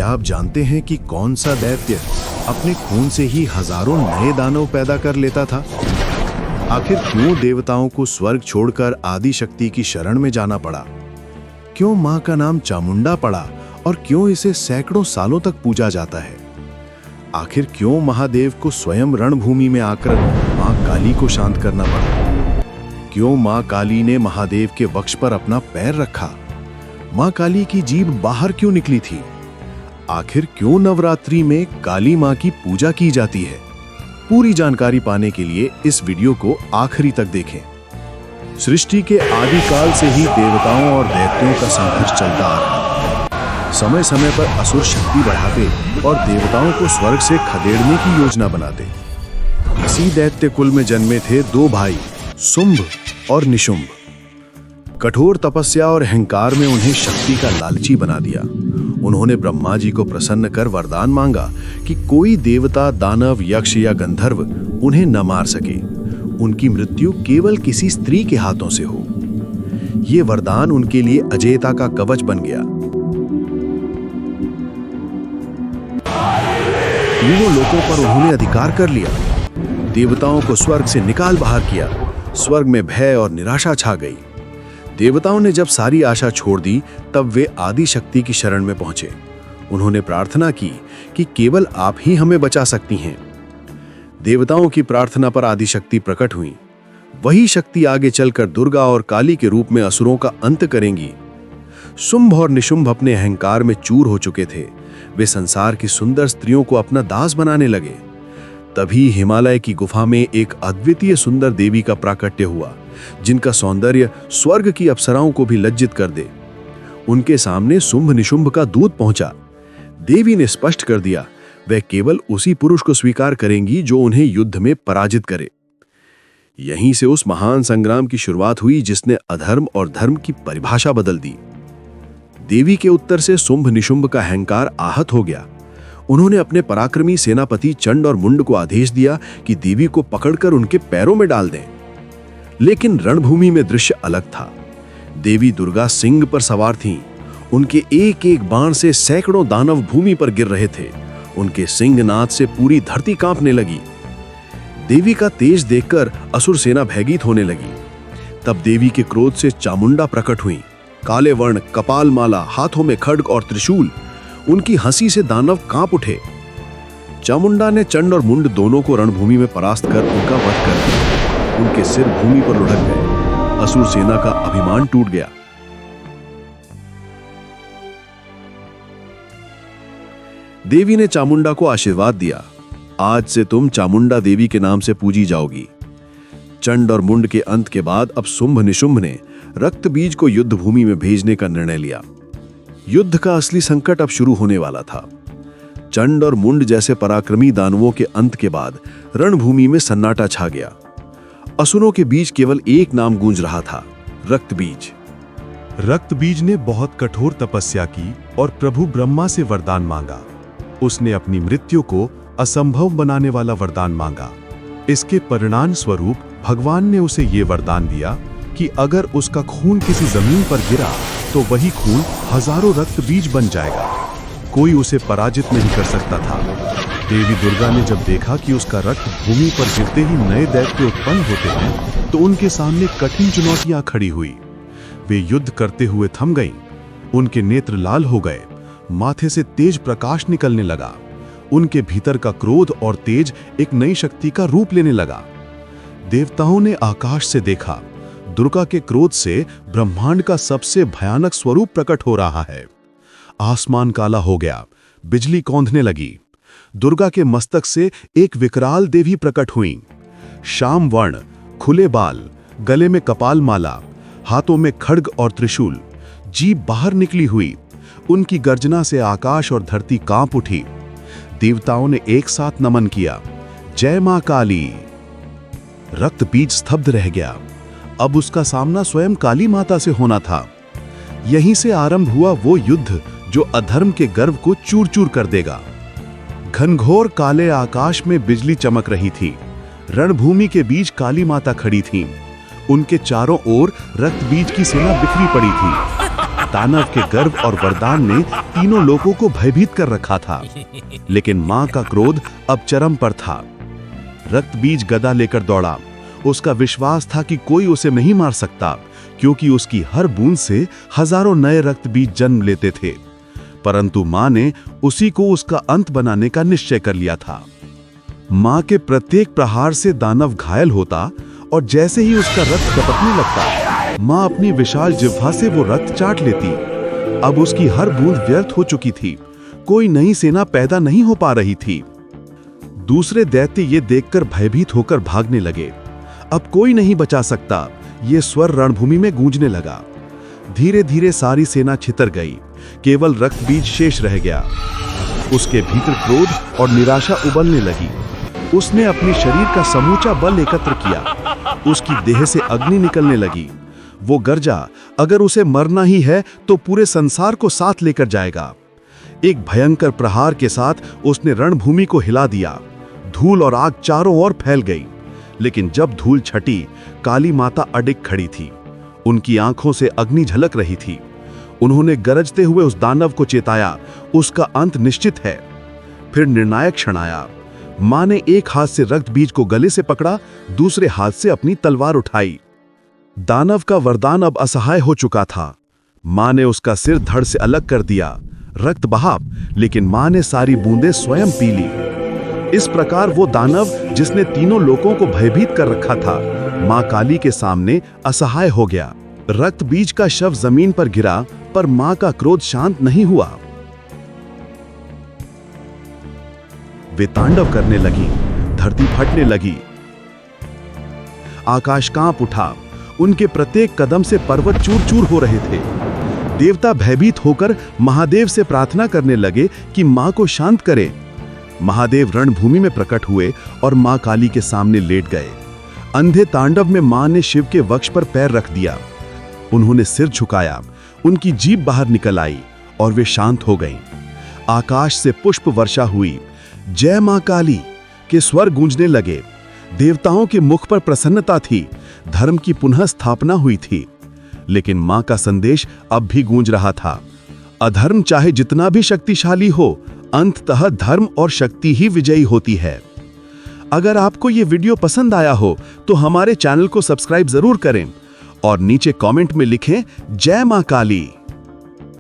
क्या आप जानते हैं कि कौन सा दैत्य अपने खून से ही हजारों नए दानव पैदा कर लेता था? आखिर क्यों देवताओं को स्वर्ग छोड़कर आदि शक्ति की शरण में जाना पड़ा? क्यों मां का नाम चामुंडा पड़ा और क्यों इसे सैकड़ों सालों तक पूजा जाता है? आखिर क्यों महादेव को स्वयं रणभूमि में आकर मां काली को शांत करना पड़ा? क्यों मां काली ने महादेव के वक्ष पर अपना पैर रखा? मां काली की जीभ बाहर क्यों निकली थी? आखिर क्यों नवरात्रि में काली मां की पूजा की जाती है? पूरी जानकारी पाने के लिए इस वीडियो को आखिरी तक देखें। सृष्टि के आदिकाल से ही देवताओं और दैत्यों का संघर्ष चलता आ रहा है। समय समय पर असुर शक्ति बढ़ाते और देवताओं को स्वर्ग से खदेड़ने की योजना बनाते। इसी दैत्य कुल में जन्मे थे दो भाई, शुंभ और निशुंभ। कठोर तपस्या और अहंकार में उन्हें शक्ति का लालची बना दिया। उन्होंने ब्रह्मा जी को प्रसन्न कर वरदान मांगा कि कोई देवता, दानव, यक्ष या गंधर्व उन्हें न मार सके। उनकी मृत्यु केवल किसी स्त्री के हाथों से हो। यह वरदान उनके लिए अजेयता का कवच बन गया। तीनों लोकों पर उन्होंने अधिकार कर लिया। देवताओं को स्वर्ग से निकाल बाहर किया। स्वर्ग में भय और निराशा छा गई। देवताओं ने जब सारी आशा छोड़ दी, तब वे आदि शक्ति की शरण में पहुंचे। उन्होंने प्रार्थना की कि केवल आप ही हमें बचा सकती हैं। देवताओं की प्रार्थना पर आदि शक्ति प्रकट हुई। वही शक्ति आगे चलकर दुर्गा और काली के रूप में असुरों का अंत करेंगी। शुंभ और निशुंभ अपने अहंकार में चूर हो चुके थे। वे संसार की सुंदर स्त्रियों को अपना दास बनाने लगे। तभी हिमालय की गुफा में एक अद्वितीय सुंदर देवी का प्राकट्य हुआ, जिनका सौंदर्य स्वर्ग की अप्सराओं को भी लज्जित कर दे। उनके सामने शुंभ निशुंभ का दूत पहुंचा। देवी ने स्पष्ट कर दिया, वह केवल उसी पुरुष को स्वीकार करेंगी जो उन्हें युद्ध में पराजित करे। यहीं से उस महान संग्राम की शुरुआत हुई जिसने अधर्म और धर्म की परिभाषा बदल दी। देवी के उत्तर से शुंभ निशुंभ का अहंकार आहत हो गया। उन्होंने अपने पराक्रमी सेनापति चंड और मुंड को आदेश दिया कि देवी को पकड़कर उनके पैरों में डाल दें। लेकिन रणभूमि में दृश्य अलग था। देवी दुर्गा सिंह पर सवार थीं। उनके एक एक बाण से सैकड़ों दानव भूमि पर गिर रहे थे। उनके सिंहनाद से पूरी धरती कांपने लगी। देवी का तेज देखकर असुर सेना भयभीत होने लगी। तब देवी के क्रोध से चामुंडा प्रकट हुई। काले वर्ण, कपाल माला, हाथों में खड्ग और त्रिशूल। उनकी हंसी से दानव कांप उठे। चामुंडा ने चंड और मुंड दोनों को रणभूमि में परास्त कर उनका वध कर दिया। उनके सिर भूमि पर लुढ़क गए। असुर सेना का अभिमान टूट गया। देवी ने चामुंडा को आशीर्वाद दिया, आज से तुम चामुंडा देवी के नाम से पूजी जाओगी। चंड और मुंड के अंत के बाद अब शुंभ निशुंभ ने रक्त बीज को युद्ध भूमि में भेजने का निर्णय लिया। युद्ध का असली संकट अब शुरू होने वाला था। चंड और मुंड जैसे पराक्रमी दानवों के अंत के बाद रणभूमि में सन्नाटा छा गया। असुरों के बीच केवल एक नाम गूंज रहा था, रक्तबीज। रक्तबीज ने बहुत कठोर तपस्या की और प्रभु ब्रह्मा से वरदान मांगा। उसने अपनी मृत्यु को असंभव बनाने वाला वरदान मांगा। इसके परिणाम स्वरूप भगवान ने उसे ये वरदान दिया कि अगर उसका खून किसी जमीन पर गिरा तो वही खून हजारों रक्तबीज बन जाएगा। कोई उसे पराजित नहीं कर सकता था। देवी दुर्गा ने जब देखा कि उसका रक्त भूमि पर गिरते ही नए दैत्य उत्पन्न होते हैं, तो उनके सामने कठिन चुनौतियां खड़ी हुई। वे युद्ध करते हुए थम गईं। उनके नेत्र लाल हो गए। माथे से तेज प्रकाश निकलने लगा। उनके भीतर का क्रोध और तेज एक नई शक्ति का रूप लेने लगा। देवताओं ने आकाश से देखा, दुर्गा के क्रोध से ब्रह्मांड का सबसे भयानक स्वरूप प्रकट हो रहा है। आसमान काला हो गया, बिजली कौंधने लगी। दुर्गा के मस्तक से एक विकराल देवी प्रकट हुई। श्याम वर्ण, खुले बाल, गले में कपाल माला, हाथों में खड्ग और त्रिशूल, जीभ बाहर निकली हुई। उनकी गर्जना से आकाश और धरती कांप उठी। देवताओं ने एक साथ नमन किया, जय मां काली। रक्तबीज स्तब्ध रह गया। अब उसका सामना स्वयं काली माता से होना था। यहीं से आरंभ हुआ वो युद्ध जो अधर्म के गर्व को चूर चूर कर देगा। घनघोर काले आकाश में बिजली चमक रही थी। रणभूमि के बीच काली माता खड़ी थीं। उनके चारों ओर रक्तबीज की सेना बिखरी पड़ी थी। दानव के गर्व और वरदान ने तीनों लोगों को भयभीत कर रखा था। लेकिन मां का क्रोध अब चरम पर था। रक्त बीज गदा लेकर दौड़ा। उसका विश्वास था कि कोई उसे नहीं मार सकता, क्योंकि उसकी हर बूंद से हजारों नए रक्त बीज जन्म लेते थे। परंतु मां ने उसी को उसका अंत बनाने का निश्चय कर लिया था। मां के प्रत्येक प्रहार से दानव घायल होता और जैसे ही उसका रक्त टपकने लगता, मां अपनी विशाल जिह्वा से वो रक्त चाट लेती। अब उसकी हर बूंद व्यर्थ हो चुकी थी। कोई नई सेना पैदा नहीं हो पा रही थी। दूसरे दैत्य ये देखकर भयभीत होकर भागने लगे। अब कोई नहीं बचा सकता, ये स्वर रणभूमि में गूंजने लगा। धीरे धीरे सारी सेना छितर गई। केवल रक्त बीज शेष रह गया। उसके भीतर क्रोध और निराशा उबलने लगी। उसने अपने शरीर का समूचा बल एकत्र किया। उसकी देह से अग्नि निकलने लगी। वो गरजा, अगर उसे मरना ही है तो पूरे संसार को साथ लेकर जाएगा। एक भयंकर प्रहार के साथ उसने रणभूमि को हिला दिया। धूल और आग चारों ओर फैल गई। लेकिन जब धूल छटी, काली माता अडिग खड़ी थी। उनकी आंखों से अग्नि झलक रही थी। उन्होंने गरजते हुए उस दानव को चेताया, उसका अंत निश्चित है। फिर निर्णायक क्षण आया। मां ने एक हाथ से रक्त बीज को गले से पकड़ा, दूसरे हाथ से अपनी तलवार उठाई। दानव का वरदान अब असहाय हो चुका था। मां ने उसका सिर धड़ से अलग कर दिया। रक्त बहा, लेकिन मां ने सारी बूंदें स्वयं पी ली। इस प्रकार वो दानव जिसने तीनों लोगों को भयभीत कर रखा था, मां काली के सामने असहाय हो गया। रक्त बीज का शव जमीन पर गिरा, पर मां का क्रोध शांत नहीं हुआ। वे तांडव करने लगी। धरती फटने लगी। आकाश कांप उठा। उनके प्रत्येक कदम से पर्वत चूर चूर हो रहे थे। देवता भयभीत होकर महादेव से प्रार्थना करने लगे कि मां को शांत करे। महादेव रणभूमि में प्रकट हुए और मां काली के सामने लेट गए। अंधे तांडव में मां ने शिव के वक्ष पर पैर रख दिया। उन्होंने सिर झुकाया। उनकी जीभ बाहर निकल आई और वे शांत हो गईं। आकाश से पुष्प वर्षा हुई। जय मां काली के स्वर गूंजने लगे। देवताओं के मुख पर प्रसन्नता थी। धर्म की पुनः स्थापना हुई थी। लेकिन मां का संदेश अब भी गूंज रहा था। अधर्म चाहे जितना भी शक्तिशाली हो, अंततः धर्म और शक्ति ही विजयी होती है। अगर आपको ये वीडियो पसंद आया हो तो हमारे चैनल को सब्सक्राइब जरूर करें और नीचे कमेंट में लिखें जय मां काली।